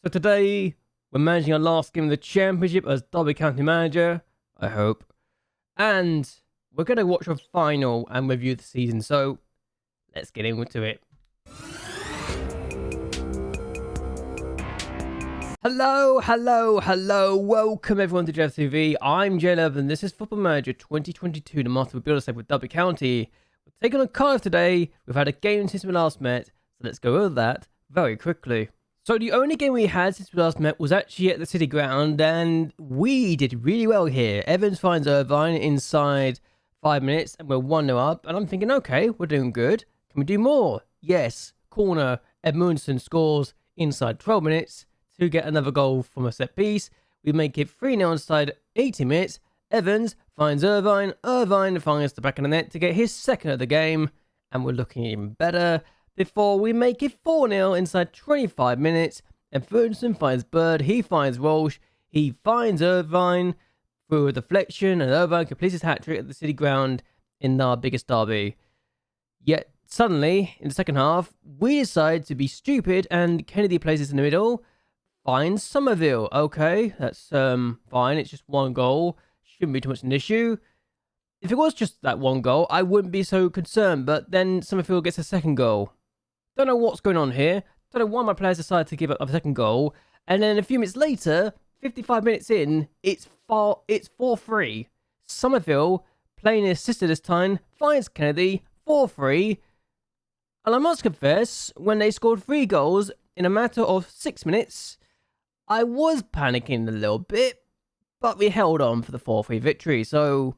So today, we're managing our last game of the Championship as Derby County manager, I hope. And we're going to watch a final and review the season, so let's get into it. Hello, welcome everyone to JLABTV. I'm JLAB and this is Football Manager 2022, the Master Builder set with Derby County. We're taking on Cardiff today. We've had a game since we last met, so let's go over that very quickly. So the only game we had since we last met was actually at the City ground, and we did really well here. Evans finds Irvine inside 5 minutes, and we're 1-0 up. And I'm thinking, okay, we're doing good. Can we do more? Yes. Corner, Edmundson scores inside 12 minutes to get another goal from a set piece. We make it 3-0 inside 80 minutes. Evans finds Irvine. Irvine finds the back of the net to get his second of the game, and we're looking even better. Before we make it 4-0 inside 25 minutes, and Ferguson finds Bird, he finds Walsh, he finds Irvine through a deflection, and Irvine completes his hat-trick at the City ground in our biggest derby. Yet, suddenly, in the second half, we decide to be stupid, and Kennedy places in the middle, finds Somerville. Okay, that's fine, it's just one goal, shouldn't be too much an issue. If it was just that one goal, I wouldn't be so concerned, but then Somerville gets a second goal. Don't know what's going on here. Don't know why my players decided to give up a second goal. And then a few minutes later, 55 minutes in, it's 4-3. Somerville, playing his sister this time, finds Kennedy, 4-3. And I must confess, when they scored 3 goals in a matter of 6 minutes, I was panicking a little bit, but we held on for the 4-3 victory. So,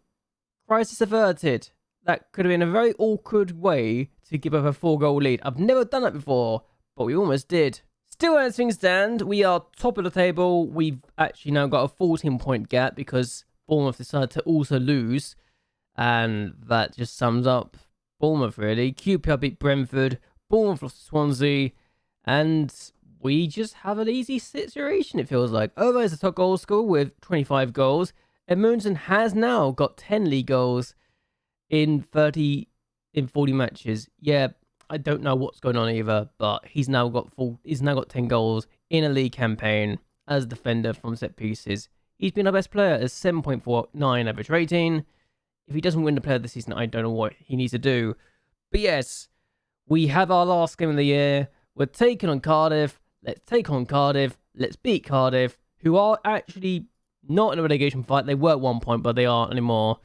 crisis averted. That could have been a very awkward way to give up a 4-goal lead. I've never done that before, but we almost did. Still, as things stand, we are top of the table. We've actually now got a 14-point gap because Bournemouth decided to also lose. And that just sums up Bournemouth, really. QPR beat Brentford, Bournemouth lost to Swansea, and we just have an easy situation, it feels like. Over is the top goal scorer with 25 goals. Edmundson has now got 10 league goals in 40 matches. Yeah, I don't know what's going on either, but he's now got 10 goals in a league campaign as a defender from set pieces. He's been our best player at 7.49 average rating. If he doesn't win the player of the season, I don't know what he needs to do. But yes, we have our last game of the year. We're taking on Cardiff. Let's take on Cardiff. Let's beat Cardiff, who are actually not in a relegation fight. They were at one point, but they aren't anymore.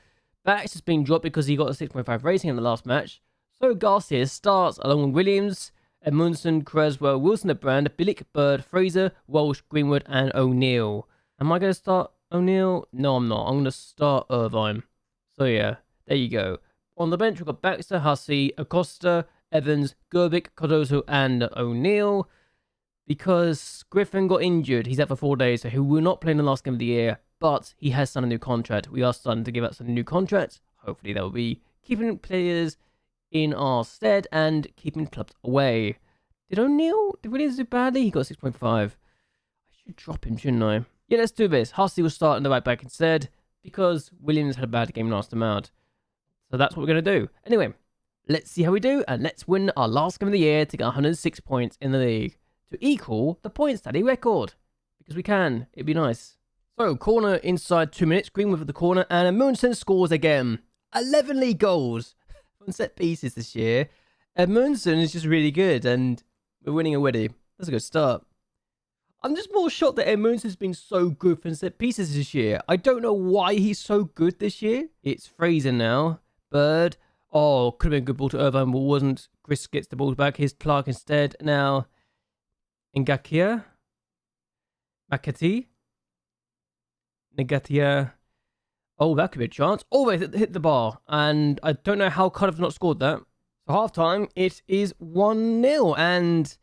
Bax has been dropped because he got a 6.5 rating in the last match. So Garcia starts along with Williams, Edmundson, Creswell, Wilson, Brand, Bilic, Bird, Fraser, Walsh, Greenwood, and O'Neill. Am I going to start O'Neill? No, I'm not. I'm going to start Irvine. So yeah, there you go. On the bench, we've got Baxter, Hussey, Acosta, Evans, Gerbic, Cardoso, and O'Neill. Because Griffin got injured, he's out for 4 days, so he will not play in the last game of the year. But he has signed a new contract. We are starting to give out some new contracts. Hopefully that will be keeping players in our stead and keeping clubs away. Did Williams do badly? He got 6.5. I should drop him, shouldn't I? Yeah, let's do this. Hussey will start in the right back instead because Williams had a bad game last time out. So that's what we're going to do. Anyway, let's see how we do and let's win our last game of the year to get 106 points in the league to equal the points tally record. Because we can. It'd be nice. So, corner inside 2 minutes, Greenwood with the corner, and Edmundson scores again. 11 league goals from set pieces this year. Edmundson is just really good, and we're winning already. That's a good start. I'm just more shocked that Edmundson's been so good from set pieces this year. I don't know why he's so good this year. It's Fraser now. Bird. Oh, could have been a good ball to Irvine, but wasn't. Chris gets the ball back. Here's Clark instead. Now, Ngakia. Makati. Negatia. Oh, that could be a chance. Oh, they hit the bar. And I don't know how Cardiff have not scored that. So half time, it is 1-0. And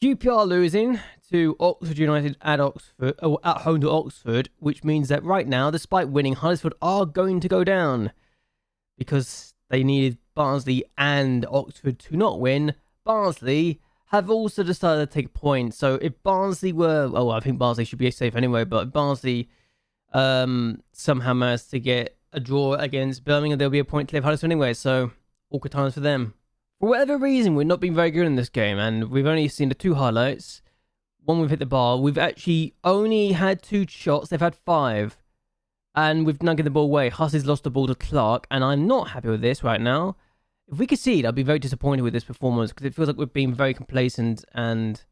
QPR losing to Oxford United at home to Oxford, which means that right now, despite winning, Huddersfield are going to go down. Because they needed Barnsley and Oxford to not win. Barnsley have also decided to take a point. So if Barnsley were... Oh, I think Barnsley should be safe anyway. But if Barnsley somehow managed to get a draw against Birmingham, there'll be a point clear of Huddersfield anyway, so awkward times for them. For whatever reason, we've not been very good in this game, and we've only seen the 2 highlights. One, we've hit the bar. We've actually only had 2 shots. They've had 5. And we've nuggeted the ball away. Hussey's lost the ball to Clark, and I'm not happy with this right now. If we concede, I'd be very disappointed with this performance because it feels like we've been very complacent. And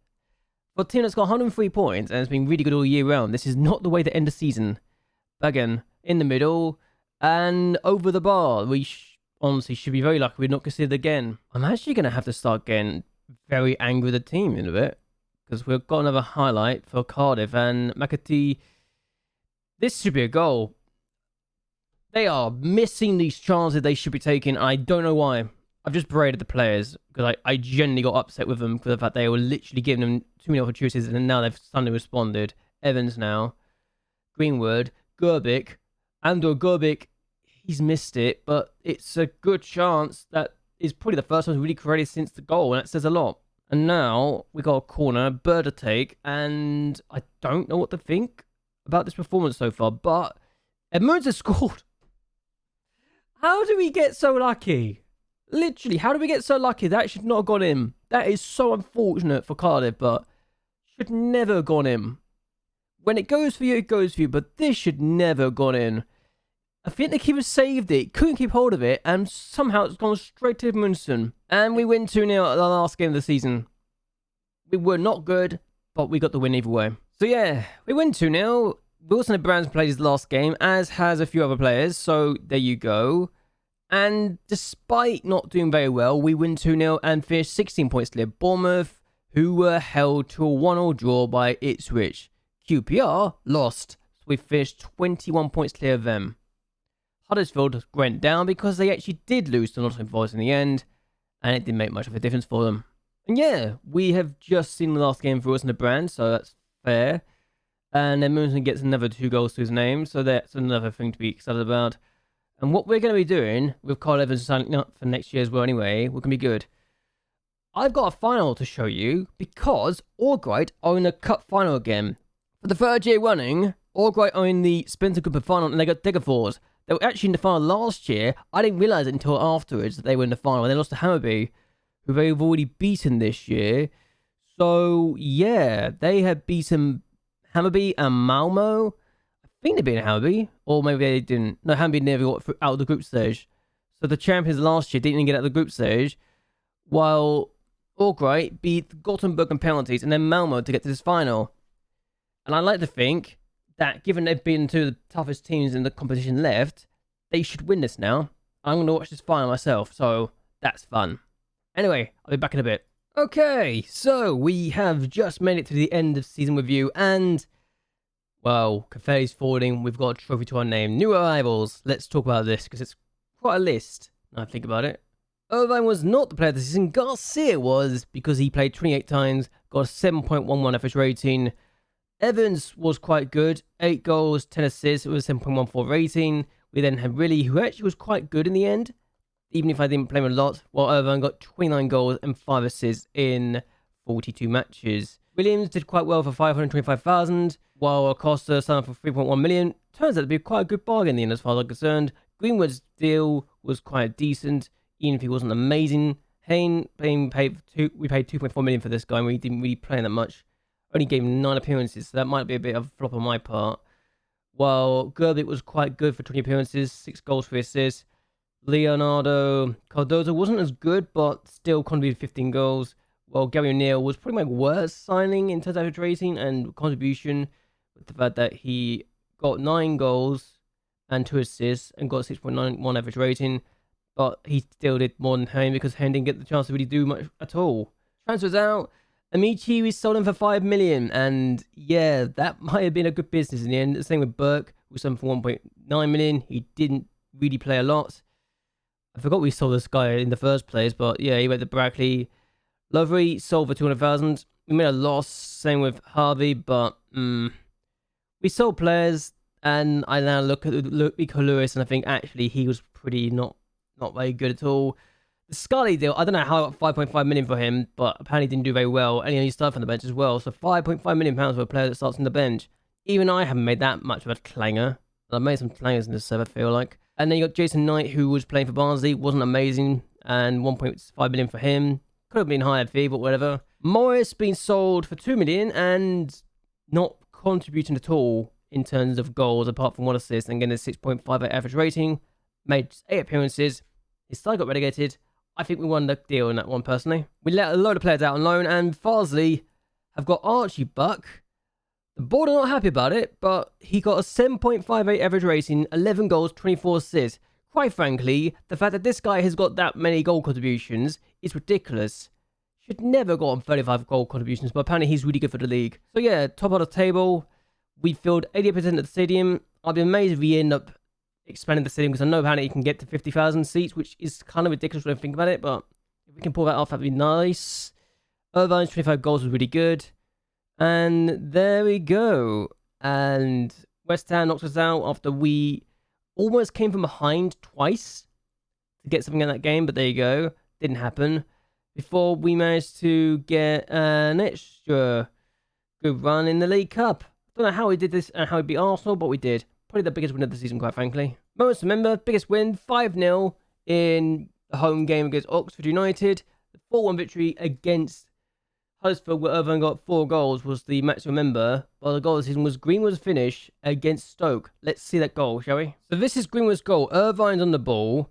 for a team that's got 103 points and has been really good all year round, this is not the way to end the season. Bagan in the middle and over the bar. We honestly should be very lucky we're not conceded again. I'm actually going to have to start getting very angry with the team in a bit because we've got another highlight for Cardiff and McAtee. This should be a goal. They are missing these chances they should be taking. I don't know why. I've just berated the players because I genuinely got upset with them for the fact they were literally giving them too many opportunities and now they've suddenly responded. Evans now. Greenwood. Gerbic. Andor Gerbic. He's missed it, but it's a good chance. That is probably the first one really created since the goal, and that says a lot. And now we got a corner, Bird to take, and I don't know what to think about this performance so far, but Edmunds has scored. How do we get so lucky? Literally, how do we get so lucky? That should not have gone in. That is so unfortunate for Cardiff, but should never have gone in. When it goes for you, it goes for you, but this should never have gone in. I think the keeper saved it, couldn't keep hold of it, and somehow it's gone straight to Edmundson. And we win 2-0 at the last game of the season. We were not good, but we got the win either way. So yeah, we win 2-0. Wilson and Brands played his last game, as has a few other players, so there you go. And despite not doing very well, we win 2-0 and finish 16 points clear of Bournemouth, who were held to a 1-1 draw by Ipswich. QPR lost, so we finished 21 points clear of them. Huddersfield went down because they actually did lose to Nottingham Forest in the end, and it didn't make much of a difference for them. And yeah, we have just seen the last game for Wilson and Brand, so that's fair. And then Moonson gets another 2 goals to his name, so that's another thing to be excited about. And what we're going to be doing with Carl Evans signing up for next year as well anyway, we're going to be good. I've got a final to show you because Albright are in a cup final again. For the 3rd year running, Albright are in the Svenska Cupen final and they got Degerfors. They were actually in the final last year. I didn't realise it until afterwards that they were in the final. They lost to Hammarby, who they've already beaten this yeof So, yeah, they have beaten Hammarby and Malmo. I think they beat Hammarby, or maybe they didn't. No, Hammarby never got out of the group stage. So the champions last year didn't even get out of the group stage, while Albright beat Gothenburg on penalties and then Malmo to get to this final. And I like to think that given they've been two of the toughest teams in the competition left, they should win this now. I'm going to watch this final myself, so that's fun. Anyway, I'll be back in a bit. Okay, so we have just made it to the end of season review, and, well, confetti's falling. We've got a trophy to our name. New arrivals. Let's talk about this, because it's quite a list, now I think about it. Irvine was not the player of the season. Garcia was, because he played 28 times, got a 7.11 average rating. Evans was quite good, 8 goals, 10 assists, it was a 7.14 rating. We then had Riley, who actually was quite good in the end, even if I didn't play him a lot, while Irvine got 29 goals and 5 assists in 42 matches. Williams did quite well for 525,000, while Acosta signed for 3.1 million. Turns out to be quite a good bargain in the end as far as I'm concerned. Greenwood's deal was quite decent, even if he wasn't amazing. Hayne, we paid 2.4 million for this guy, and we didn't really play that much. Only gave him 9 appearances, so that might be a bit of a flop on my part. While Gerbic was quite good for 20 appearances, 6 goals, 3 assists. Leonardo Cardozo wasn't as good, but still contributed 15 goals. While Gary O'Neill was probably my worst signing in terms of average rating and contribution, with the fact that he got 9 goals and 2 assists and got 6.91 average rating. But he still did more than Hayne because Hayne didn't get the chance to really do much at all. Transfers out. Amici, we sold him for 5 million, and yeah, that might have been a good business in the end. The same with Burke, we sold him for 1.9 million. He didn't really play a lot. I forgot we sold this guy in the first place, but yeah, he went to Brackley. Lovery sold for 200,000. We made a loss, same with Harvey, but we sold players, and I now look at Rico Lewis, and I think actually he was pretty not very good at all. The Scully deal, I don't know how I got 5.5 million for him, but apparently didn't do very well, and he only started on the bench as well. So 5.5 million pounds for a player that starts on the bench. Even I haven't made that much of a clanger. I've made some clangers in this server, I feel like. And then you got Jason Knight, who was playing for Barnsley, wasn't amazing, and 1.5 million for him. Could have been higher fee, but whatever. Morris being sold for 2 million and not contributing at all in terms of goals, apart from 1 assist and getting a 6.58 average rating. Made 8 appearances. His side got relegated. I think we won the deal in that one, personally. We let a load of players out on loan, and Farsley have got Archie Buck. The board are not happy about it, but he got a 7.58 average rating, 11 goals, 24 assists. Quite frankly, the fact that this guy has got that many goal contributions is ridiculous. Should never got on 35 goal contributions, but apparently he's really good for the league. So yeah, top of the table. We filled 80% of the stadium. I'd be amazed if we end up expanding the stadium, because I know apparently you can get to 50,000 seats, which is kind of ridiculous when I think about it, but if we can pull that off, that'd be nice. Irvine's 25 goals was really good. And there we go. And West Ham knocked us out after we almost came from behind twice to get something in that game, but there you go. Didn't happen. Before we managed to get an extra good run in the League Cup. Don't know how we did this and how we beat Arsenal, but we did. Probably the biggest win of the season, quite frankly. Moments to remember, biggest win, 5-0 in the home game against Oxford United. The 4-1 victory against Huddersfield, where Irvine got 4 goals, was the match to remember. Well, the goal of the season was Greenwood's finish against Stoke. Let's see that goal, shall we? So this is Greenwood's goal. Irvine's on the ball,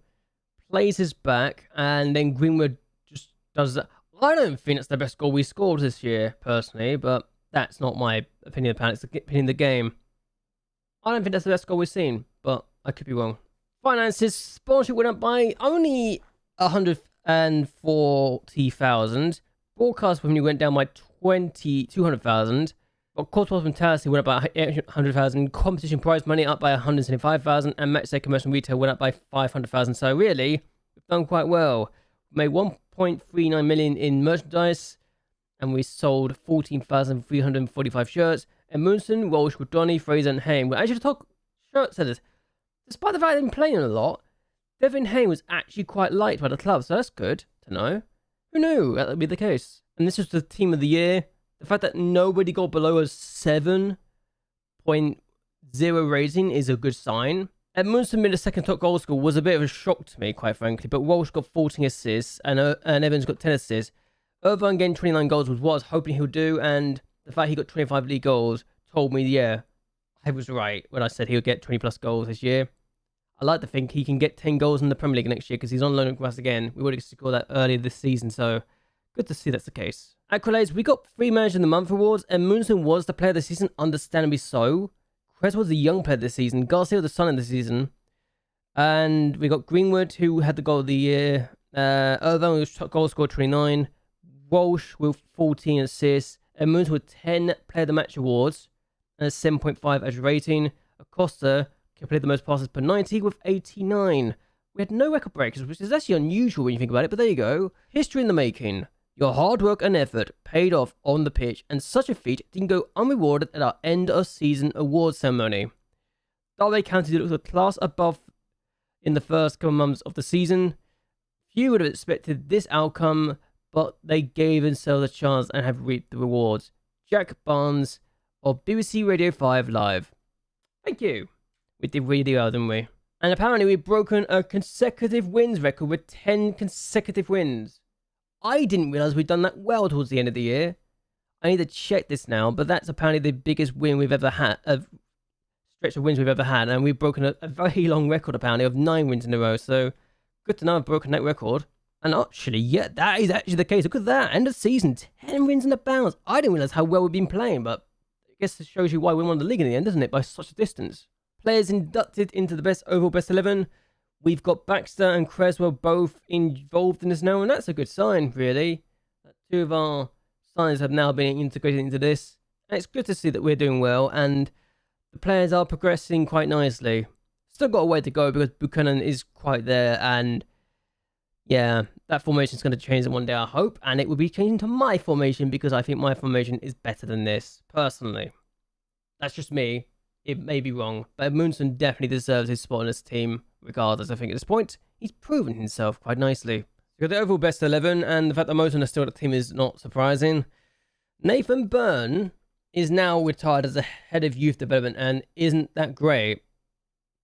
plays his back, and then Greenwood just does that. I don't think it's the best goal we scored this year, personally, but that's not my opinion, apparently. It's the opinion of the game. I don't think that's the best goal we've seen, but I could be wrong. Finances, sponsorship went up by only 140,000. Broadcast revenue went down by 200,000. But cost hospitality went up by 800,000. Competition prize money up by 175,000. And match day commercial and retail went up by 500,000. So really, we've done quite well. We made 1.39 million in merchandise. And we sold 14,345 shirts. And Munson, Walsh, Donny, Fraser, and Hayne were actually the top shirt sellers. Despite the fact they've been playing a lot, Devin Hayne was actually quite liked by the club, so that's good to know. Who knew that would be the case? And this was the team of the year. The fact that nobody got below a 7.0 rating is a good sign. Munson made a second top goal scorer was a bit of a shock to me, quite frankly, but Walsh got 14 assists and Evans got 10 assists. Irvine getting 29 goals was what I was hoping he would do, and the fact he got 25 league goals told me, yeah, I was right when I said he would get 20 plus goals this year. I like to think he can get 10 goals in the Premier League next year because he's on loan at Grass again. We would have scored that earlier this season, so good to see that's the case. Accolades, we got 3 Manager of the Month awards, and Munson was the player of the season, understandably so. Cress was the young player of the season, Garcia was the son of the season, and we got Greenwood, who had the goal of the year. Irvine was goal scorer 29. Walsh with 14 assists. And Moons with 10 Player of the Match awards and a 7.5 average rating. Acosta completed the most passes per 90 with 89. We had no record breakers, which is actually unusual when you think about it, but there you go. History in the making. Your hard work and effort paid off on the pitch, and such a feat didn't go unrewarded at our end of season awards ceremony. Derby County looked a class above in the first couple months of the season. Few would have expected this outcome, but they gave themselves a chance and have reaped the rewards. Jack Barnes of BBC Radio 5 Live. Thank you. We did really well, didn't we? And apparently we've broken a consecutive wins record with 10 consecutive wins. I didn't realise we'd done that well towards the end of the year. I need to check this now, but that's apparently the biggest win we've ever had, a stretch of wins we've ever had, and we've broken a very long record apparently of 9 wins in a row, so good to know I've broken that record. And actually, yeah, that is actually the case. Look at that. End of season, 10 wins and a bounce. I didn't realise how well we've been playing, but I guess it shows you why we won the league in the end, doesn't it? By such a distance. Players inducted into the best 11. We've got Baxter and Creswell both involved in this now, and that's a good sign, really. 2 of our signings have now been integrated into this. And it's good to see that we're doing well, and the players are progressing quite nicely. Still got a way to go because Buchanan is quite there, and yeah, that formation is going to change one day, I hope, and it will be changing to my formation because I think my formation is better than this, personally. That's just me. It may be wrong, but Munson definitely deserves his spot in this team, regardless. I think at this point, he's proven himself quite nicely. We've got the overall best 11, and the fact that Munson is still at the team is not surprising. Nathan Byrne is now retired as a head of youth development, and isn't that great?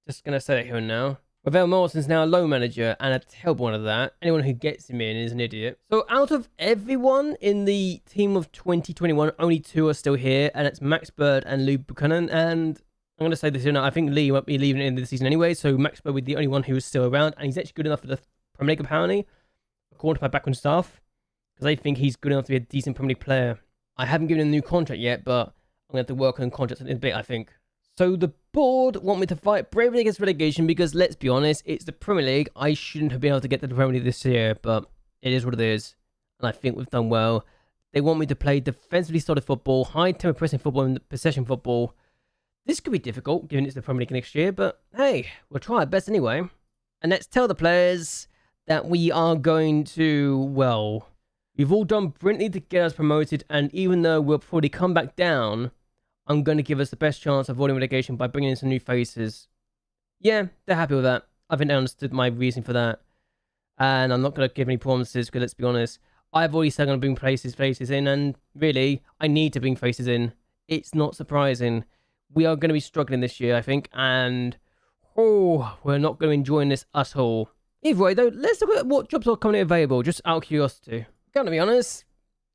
Just going to say it here and now. Ravel Morrison's now a loan manager and a terrible one of that. Anyone who gets him in is an idiot. So out of everyone in the team of 2021, only 2 are still here, and it's Max Bird and Lou Buchanan. And I'm going to say this here now, I think Lee won't be leaving at the end of the season anyway, so Max Bird will be the only one who is still around, and he's actually good enough for the Premier League apparently, according to my background staff, because I think he's good enough to be a decent Premier League player. I haven't given him a new contract yet, but I'm going to have to work on contracts in a bit, I think. So the board want me to fight bravely against relegation because, let's be honest, it's the Premier League. I shouldn't have been able to get to the Premier League this year, but it is what it is. And I think we've done well. They want me to play defensively solid football, high-tempo pressing football, and possession football. This could be difficult, given it's the Premier League next year, but hey, we'll try our best anyway. And let's tell the players that we are going to, well, we've all done brilliantly to get us promoted, and even though we'll probably come back down, I'm going to give us the best chance of avoiding relegation by bringing in some new faces. Yeah, they're happy with that. I think they understood my reason for that. And I'm not going to give any promises, because let's be honest, I've already said I'm going to bring faces in, and really, I need to bring faces in. It's not surprising. We are going to be struggling this year, I think, and we're not going to enjoy this at all. Either way, though, let's look at what jobs are currently available, just out of curiosity. Going to be honest,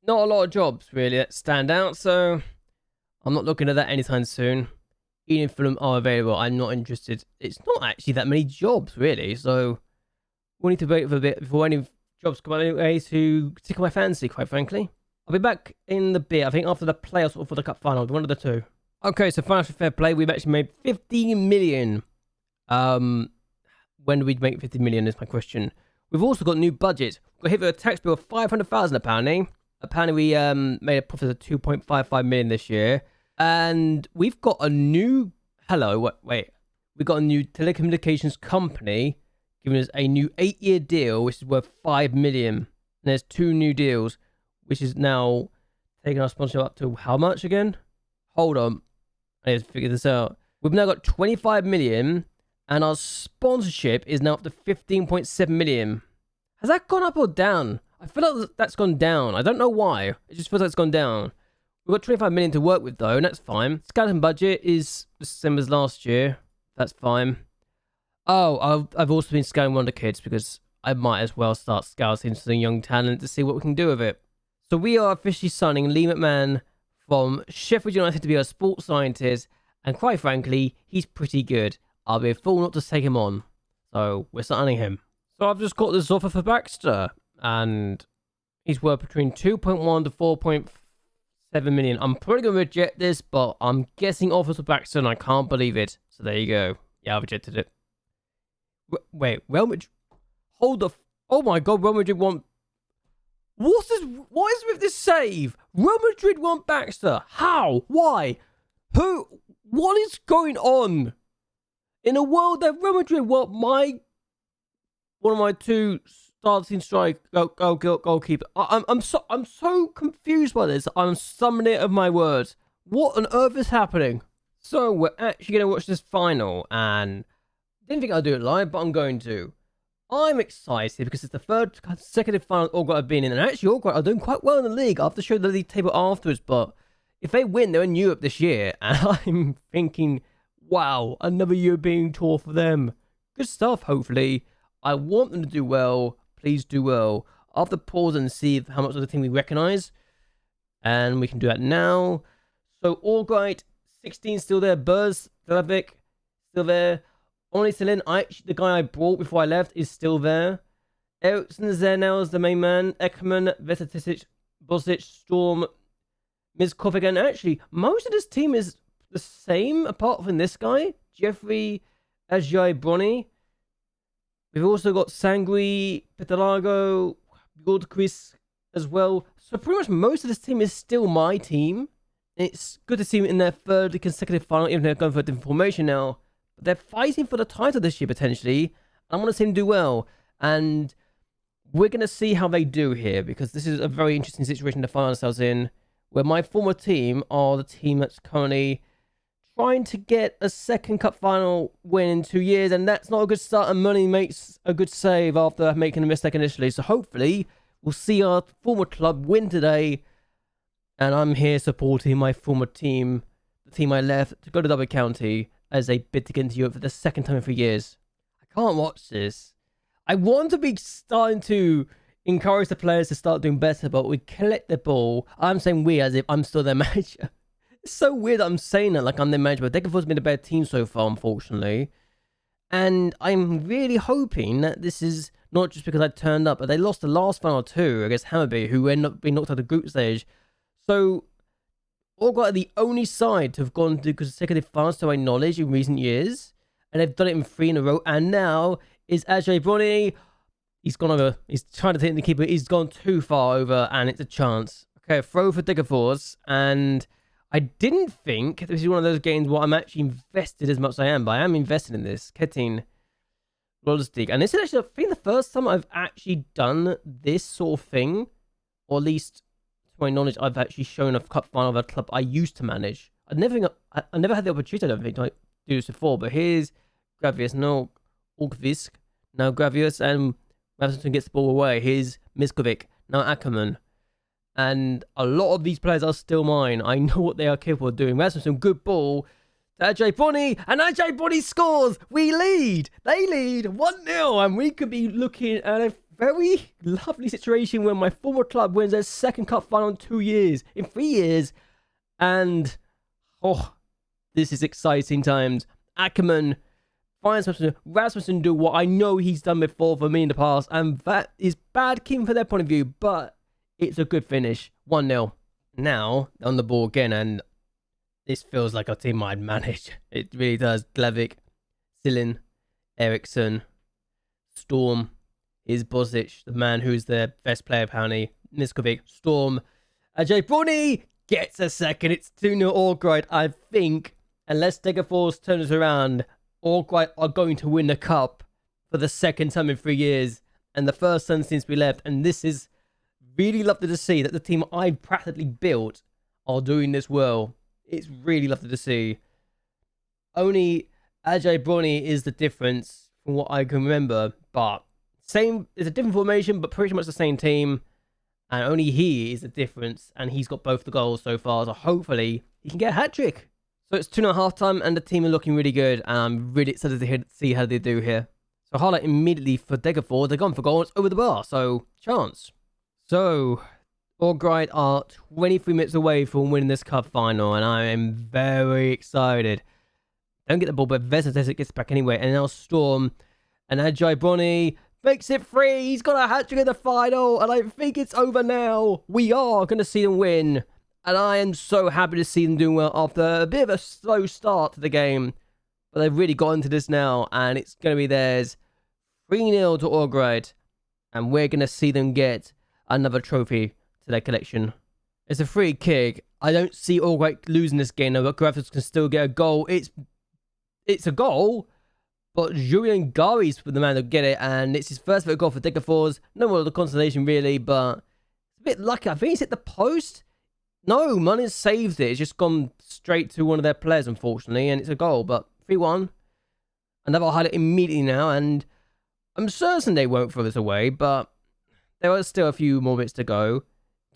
not a lot of jobs, really, that stand out, so I'm not looking at that anytime soon. Even if them are available, I'm not interested. It's not actually that many jobs, really, so we'll need to wait for a bit before any jobs come out anyway to tickle my fancy, quite frankly. I'll be back in the bit, I think, after the playoffs or for the cup final, one of the two. Okay, so financial fair play, we've actually made 15 million. When do we make 50 million is my question. We've also got new budget. We've got hit with a tax bill of 500,000 apparently. Apparently we made a profit of 2.55 million this year. And we've got a new, wait. We've got a new telecommunications company giving us a new 8-year deal, which is worth 5 million. And there's 2 new deals, which is now taking our sponsorship up to how much again? Hold on. I need to figure this out. We've now got 25 million, and our sponsorship is now up to 15.7 million. Has that gone up or down? I feel like that's gone down. I don't know why. It just feels like it's gone down. We've got 25 million to work with, though, and that's fine. Skeleton budget is the same as last year. That's fine. Oh, I've also been scouting Wonder Kids because I might as well start scouting some young talent to see what we can do with it. So we are officially signing Lee McMahon from Sheffield United to be a sports scientist, and quite frankly, he's pretty good. I'll be a fool not to take him on. So we're signing him. So I've just got this offer for Baxter, and he's worth between 2.1 to 4.7 million. I'm probably going to reject this, but I'm guessing offers for Baxter, and I can't believe it. So there you go. Yeah, I rejected it. Wait, Real Madrid? Hold the... Oh my god, Real Madrid want... What is with this save? Real Madrid want Baxter. How? Why? Who? What is going on? In a world that Real Madrid want one of my 2 starting goalkeeper. I'm so confused by this. I'm summoning it of my words. What on earth is happening? So we're actually going to watch this final, and didn't think I'd do it live, but I'm going to. I'm excited because it's the 3rd consecutive final Allgrat I've been in, and actually Allgrat are doing quite well in the league. I'll have to show the league table afterwards, but if they win, they're in Europe this year, and I'm thinking, wow, another European tour for them. Good stuff, hopefully. I want them to do well. Please do well. I'll have to pause and see how much of the team we recognise, and we can do that now. So Allgrat, 16 still there. Buzz, Slavic, still there. Only Selin, the guy I brought before I left, is still there. Ericsson is there now as the main man. Ekman, Vesetisic, Bosic, Storm, Mizkov again. Actually, most of this team is the same, apart from this guy. Jeffrey, Ajay, Bronny. We've also got Sangui, Petalago, Goldquist as well. So pretty much most of this team is still my team. And it's good to see them in their 3rd consecutive final, even though they're going for a different formation now. But they're fighting for the title this year, potentially. I want to see them do well. And we're going to see how they do here, because this is a very interesting situation to find ourselves in, where my former team are the team that's currently trying to get a 2nd cup final win in 2 years, and that's not a good start, and Money makes a good save after making a mistake initially. So hopefully, we'll see our former club win today, and I'm here supporting my former team, the team I left, to go to Derby County as they bid to get into Europe for the 2nd time in 3 years. I Can't watch this. I want to be starting to encourage the players to start doing better, but we collect the ball. I'm saying we as if I'm still their manager. It's so weird that I'm saying that like I'm their manager, but Degerford's been a better team so far, unfortunately. And I'm really hoping that this is not just because I turned up, but they lost the last final 2 against Hammarby, who ended up being knocked out of the group stage. So, Uruguay are the only side to have gone to consecutive finals to my knowledge in recent years. And they've done it in 3 in a row. And now is Ajay Brony. He's gone over. He's trying to hit the keeper. He's gone too far over, and it's a chance. Okay, throw for Degerfors. And I didn't think this is one of those games where I'm actually invested as much as I am, but I am invested in this. Ketting Rollerstig. And this is actually, I think, the first time I've actually done this sort of thing. Or at least, to my knowledge, I've actually shown a cup final of a club I used to manage. I never had the opportunity, I don't think, to do this before. But here's Gravius, no Orkvisk, now Gravius, and Rasmussen gets the ball away. Here's Miskovic, now Ackerman. And a lot of these players are still mine. I know what they are capable of doing. Rasmussen, good ball to Ajay Bonny, and Ajay Bonny scores. We lead. They lead 1-0, and we could be looking at a very lovely situation where my former club wins their second cup final in 2 years, in 3 years. And, oh, this is exciting times. Ackerman finds Rasmussen do what I know he's done before for me in the past, and that is bad keeping from their point of view, but it's a good finish. 1-0. Now, on the ball again, and this feels like a team I'd manage. It really does. Glavik, Silin, Eriksson, Storm, is Bozic, the man who's their best player apparently. Miskovic, Storm, Ajay Brony gets a second. It's 2-0 Orgride, I think. Unless Degerfors turns around, Orgride are going to win the cup for the second time in 3 years. And the first time since we left. And this is really lovely to see that the team I practically built are doing this well. It's really lovely to see. Only Ajay Brony is the difference from what I can remember. But same, it's a different formation, but pretty much the same team. And only he is the difference. And he's got both the goals so far. So hopefully he can get a hat-trick. So it's 2.5 half time and the team are looking really good. And I'm really excited to see how they do here. So highlight immediately for Degerford. They're gone for goal. It's over the bar. So chance. So Orgride are 23 minutes away from winning this cup final. And I am very excited. Don't get the ball, but Vesetic gets back anyway. And now Storm and Ajay Brony makes it 3. He's got a hat-trick in the final. And I think it's over now. We are going to see them win. And I am so happy to see them doing well after a bit of a slow start to the game. But they've really got into this now. And it's going to be theirs. 3-0 to Orgride. And we're going to see them get another trophy to their collection. It's a free kick. I don't see Orgride losing this game. But Graphics can still get a goal. It's a goal. But Julian Gari's the man to get it. And it's his first ever goal for Degerfors. No more of the consolation really. But it's a bit lucky. I think he's hit the post. No, Mullins saved it. It's just gone straight to one of their players, unfortunately, and it's a goal. But 3-1. Another highlight immediately now, and I'm certain they won't throw this away, but there are still a few more bits to go.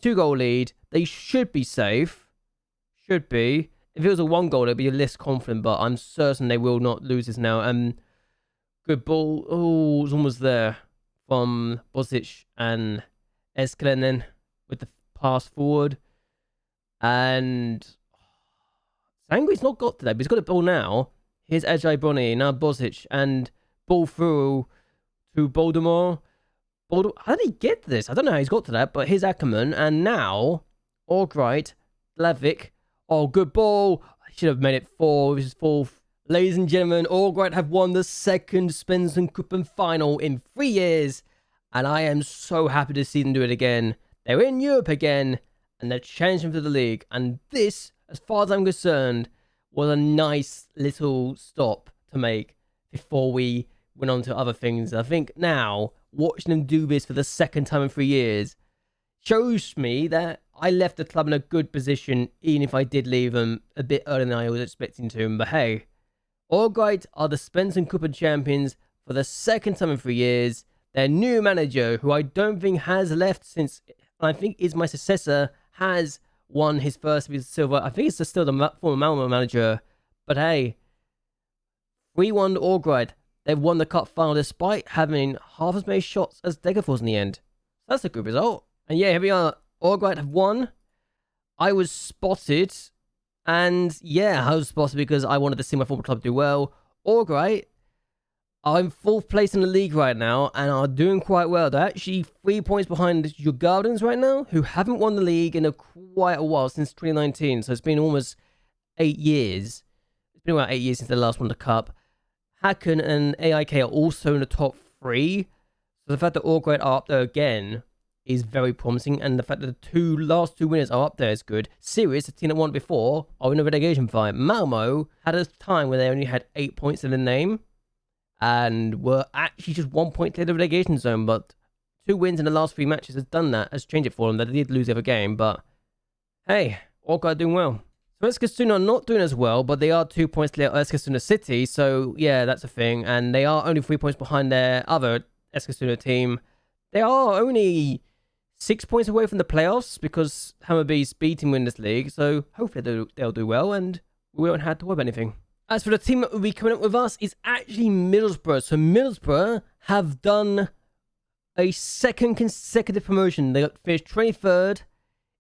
2-goal lead. They should be safe. Should be. If it was a 1-goal, they'd be less confident, but I'm certain they will not lose this now. Good ball. Oh, it's almost there from Bozic and Eskelinen with the pass forward. And Sangri's not got to that, but he's got the ball now. Here's Ajay Brony, now Bozic, and ball through to Baltimore. How did he get to this? I don't know how he's got to that, but here's Ackerman, and now Orgride, Glavik. Oh, good ball. I should have made it 4, which is 4th. Ladies and gentlemen, Orgride have won the second Svenska Cupen final in 3 years, and I am so happy to see them do it again. They're in Europe again. And they're challenging for the league. And this, as far as I'm concerned, was a nice little stop to make before we went on to other things. I think now, watching them do this for the second time in 3 years shows me that I left the club in a good position, even if I did leave them a bit earlier than I was expecting to. But hey, Orgride are the Svenska Cupen champions for the second time in 3 years. Their new manager, who I don't think has left since, I think is my successor, has won his first silver. I think it's still the former Malmo manager. But hey, 3-1 to Orgride. They've won the cup final despite having half as many shots as Degerfors in the end. That's a good result. And yeah, here we are. Orgrite have won. I was spotted. And yeah, I was spotted because I wanted to see my football club do well. Orgrite, I'm 4th place in the league right now and are doing quite well. They're actually 3 points behind your Gardens right now, who haven't won the league in quite a while, since 2019. So it's been almost 8 years. It's been about 8 years since they last won the cup. Hacken and AIK are also in the top 3. So the fact that Orgrite are up there again is very promising. And the fact that the last two winners are up there is good. Sirius, the team that won before, are in a relegation fight. Malmo had a time where they only had 8 points in the name and were actually just 1 point clear of the relegation zone. But 2 wins in the last 3 matches has done that, has changed it for them. They did lose the other game, but hey, Orgrite doing well. Eskilstuna are not doing as well, but they are 2 points clear of Eskilstuna City, so yeah, that's a thing. And they are only 3 points behind their other Eskilstuna team. They are only 6 points away from the playoffs because Hammarby's beating win this league, so hopefully they'll do well and we won't have to worry about anything. As for the team that will be coming up with us, is actually Middlesbrough. So Middlesbrough have done a 2nd consecutive promotion. They got finished 23rd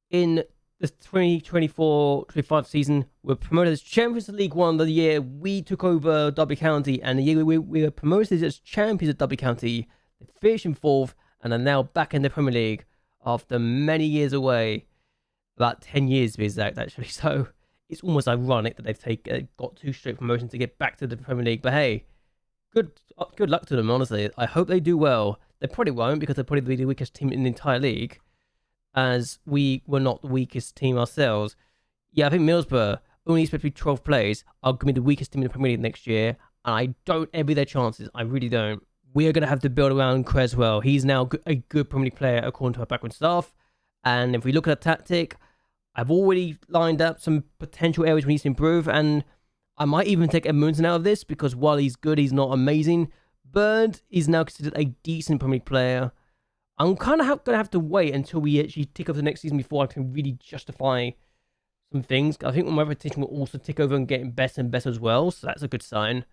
in the 2024-25 season. Were promoted as champions of League One the year we took over Derby County, and the year we were promoted as champions of Derby County. They finished in 4th and are now back in the Premier League after many years away. About 10 years to be exact, actually. So it's almost ironic that they've got 2 straight promotions to get back to the Premier League. But hey, good luck to them, honestly. I hope they do well. They probably won't, because they're probably the weakest team in the entire league, as we were not the weakest team ourselves. Yeah, I think Middlesbrough, only expect to be 12th place, are going to be the weakest team in the Premier League next year, and I don't envy their chances. I really don't. We are going to have to build around Creswell. He's now a good Premier League player according to our background staff, and if we look at a tactic, I've already lined up some potential areas we need to improve, and I might even take Edmundson out of this, because while he's good, he's not amazing. Bird is now considered a decent Premier League player. I'm kind of going to have to wait until we actually tick over the next season before I can really justify some things. I think my reputation will also tick over and getting better and better as well, so that's a good sign.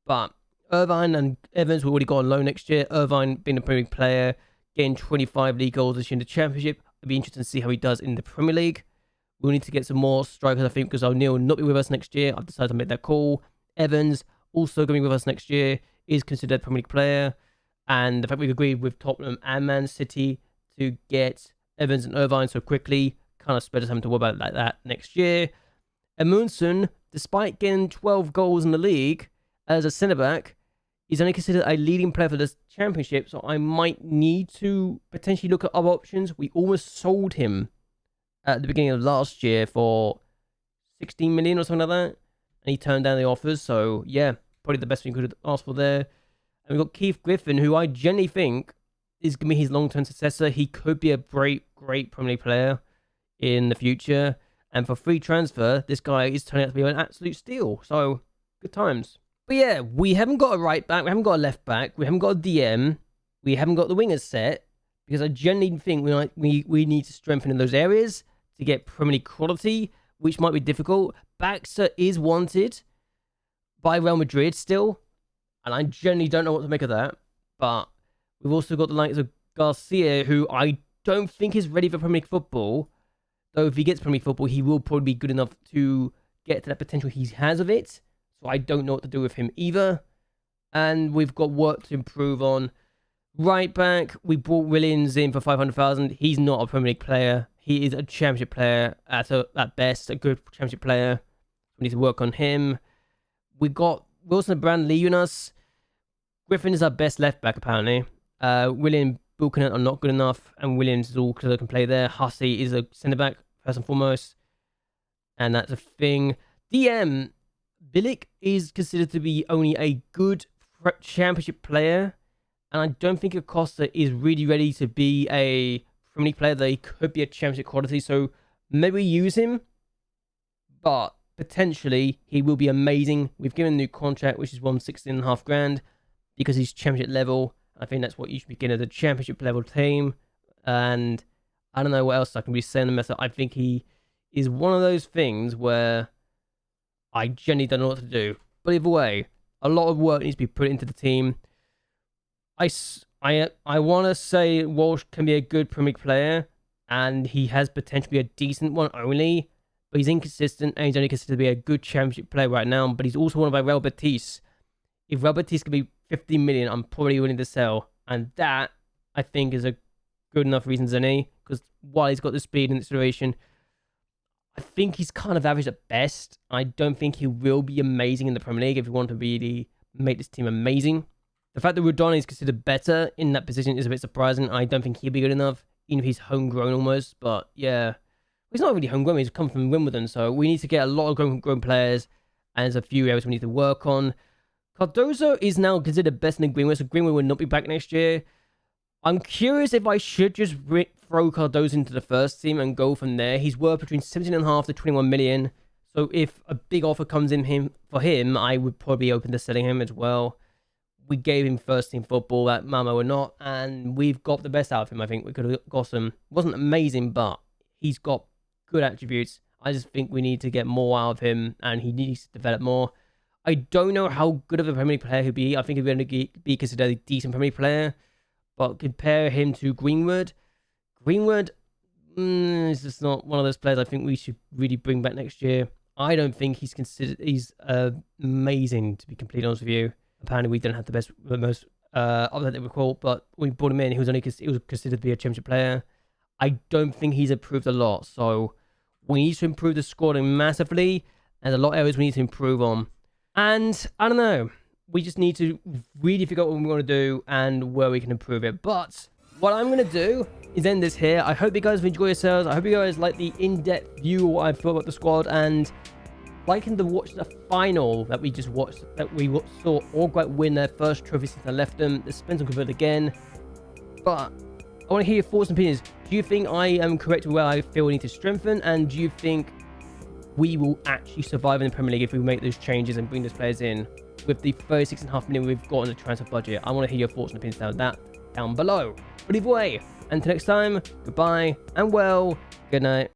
But Irvine and Evans will already go on loan next year. Irvine being a Premier League player, getting 25 league goals this year in the Championship. It'll be interesting to see how he does in the Premier League. We'll need to get some more strikers, I think, because O'Neill will not be with us next year. I've decided to make that call. Evans, also going to be with us next year, is considered a Premier League player. And the fact we've agreed with Tottenham and Man City to get Evans and Irvine so quickly kind of spread us having to worry about it like that next year. Amundsen, despite getting 12 goals in the league as a centre-back, is only considered a leading player for this Championship, so I might need to potentially look at other options. We almost sold him at the beginning of last year for 16 million or something like that, and he turned down the offers, so yeah, probably the best thing we could have asked for there. And we've got Keith Griffin, who I genuinely think is going to be his long-term successor. He could be a great Premier League player in the future. And for free transfer, this guy is turning out to be an absolute steal. So, good times. But yeah, we haven't got a right back. We haven't got a left back. We haven't got a DM. We haven't got the wingers set. Because I genuinely think we need to strengthen in those areas to get Premier League quality, which might be difficult. Baxter is wanted by Real Madrid still. And I genuinely don't know what to make of that. But we've also got the likes of Garcia, who I don't think is ready for Premier League football. Though if he gets Premier League football, he will probably be good enough to get to that potential he has of it. So I don't know what to do with him either. And we've got work to improve on. Right back, we brought Williams in for 500,000. He's not a Premier League player. He is a Championship player at best, a good Championship player. We need to work on him. We got Wilson and Brand leaving us. Griffin is our best left back, apparently. William Buchanan are not good enough, and Williams is all because they can play there. Hussey is a centre back, first and foremost, and that's a thing. DM Bilic is considered to be only a good Championship player, and I don't think Acosta is really ready to be a Premier League player. They could be a Championship quality, so maybe use him, but potentially he will be amazing. We've given a new contract, which is 116.5 grand. Because he's Championship level. I think that's what you should be getting as a Championship level team. And I don't know what else I can be saying. I think he is one of those things where I genuinely don't know what to do. But either way, A lot of work needs to be put into the team. I want to say Walsh can be a good Premier League player, and he has potential to be a decent one only, but he's inconsistent, and he's only considered to be a good Championship player right now, but he's also wanted by Real Betis. If Real Betis could be 50 million, I'm probably willing to sell, and that, I think, is a good enough reason as any, because while he's got the speed and acceleration, I think he's kind of average at best. I don't think he will be amazing in the Premier League if you want to really make this team amazing. The fact that Rodon is considered better in that position is a bit surprising. I don't think he'll be good enough, even if he's homegrown almost. But yeah, he's not really homegrown. He's come from Wimbledon, so we need to get a lot of homegrown players, and there's a few areas we need to work on. Cardozo is now considered better than Greenwood, so Greenwood will not be back next year. I'm curious if I should just throw Cardozo into the first team and go from there. He's worth between 17.5 to 21 million. So if a big offer comes in for him, I would probably be open to selling him as well. We gave him first team football at Malmo or not, and we've got the best out of him. I think we could have got some. Wasn't amazing, but he's got good attributes. I just think we need to get more out of him, and he needs to develop more. I don't know how good of a Premier League player he'll be. I think he'll be considered a decent Premier League player, but compare him to Greenwood. Greenwood is just not one of those players I think we should really bring back next year. I don't think he's amazing, to be completely honest with you. Apparently, we don't have the most other than recall, but when we brought him in, he was considered to be a Championship player. I don't think he's improved a lot, so we need to improve the scoring massively. There's a lot of areas we need to improve on, and I don't know. We just need to really figure out what we want to do and where we can improve it. But what I'm going to do is end this here. I hope you guys have enjoyed yourselves. I hope you guys like the in-depth view of what I thought about the squad, and liking to watch the final that we just watched, that we saw Uruguay win their first trophy since I left them. The Spencer Cupen again. But I want to hear your thoughts and opinions. Do you think I am correct with where I feel we need to strengthen? And do you think we will actually survive in the Premier League if we make those changes and bring those players in with the 36.5 million we've got in the transfer budget? I want to hear your thoughts and opinions down below. But either way, until next time, goodbye and well, good night.